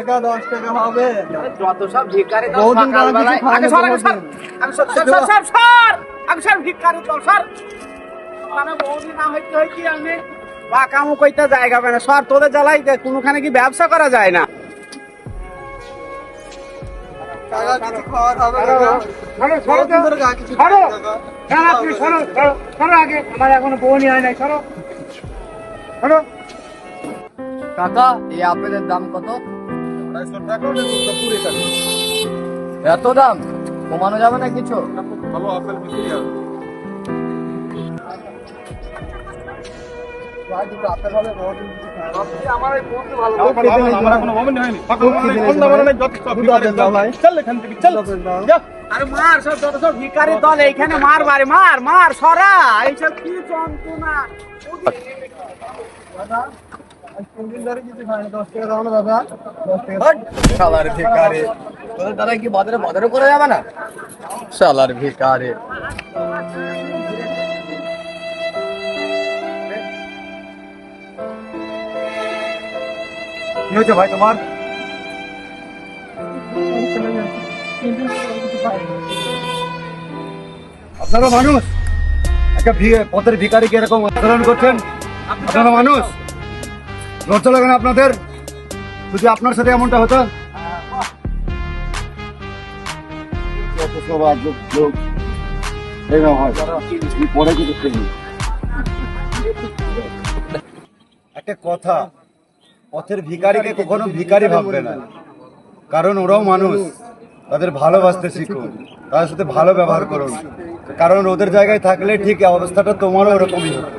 টাকা 10 টাকা হবে। যত সব ভিখারি দল বহুদিন ধরে কিছু সকালবেলায় খায়নি, আগে সর বহুদিন। আগে সর ভিখারি দল সর মানে বহুদিন না হইতে হইতে আমি বা কামও কইতে জায়গা পায় না সর তোদের জ্বালাই কোনোখানে কি ব্যবসা করা যায় না টাকা কিছু খাওয়ার হবে সরো, কাকা। সরো, সরো তো। বহুদিন ধরে কাকা কিছু সরো। খাইনি কাকা। হ্যাঁ, আপনি সরো, সরো, সরো আগে আমার এখনো বউনি হয় নাই সরো সরো কাকা এই আপেলের দাম কত? 250 টাকা হলে দুধটা পুরি টাকা। এত দাম কমানো যাবে না কিছু? ভালো আপেল বিক্রি হবে। ভাই দুটো আপেল হবে, বহুদিন কিছু খাইনি। আমার এই বন্ধু ভালো খুব খিদে লেগেছে। আমার এখনো moment হয়নি। খুব খিদে লেগেছে ভাই। দুটো আপেল দাও ভাই। চল এখান থেকে, চল। দুটো আপেল দাও। যা। আরে মার সব যত সব ভিখারি দল এইখানে মার মারে মার মার সরা এইসব কি যন্ত্রণা দাদা, আজ 3 দিন ধরে কিছু খাইনি। 10 টাকা দাও না দাদা। 10 টাকা। হট, শালার ভিখারি, তোদের দ্বারা কি বাজারে বাজারে করে যাবে না? শালার ভিখারি। কি হয়েছে ভাই তোমার? আপনারা মানুষ, একটা পথের ভিখারিকে এরকম আচরণ করছেন? আপনারা মানুষ, লজ্জা লাগে না আপনাদের? যদি আপনার সাথে এমনটা হতো? যত সব আজব লোক, এরকম হয়। এই পরে কিছু খেলি। একটা কথা, পথের ভিখারিকে কখনো ভিখারি ভাববে না, কারণ ওরাও মানুষ। তাদের ভালোবাসতে শিখুন, তাদের সাথে ভালো ব্যবহার করুন, কারণ ওদের জায়গায় থাকলে ঠিক এই অবস্থাটা তোমারও ওরকমই হতো।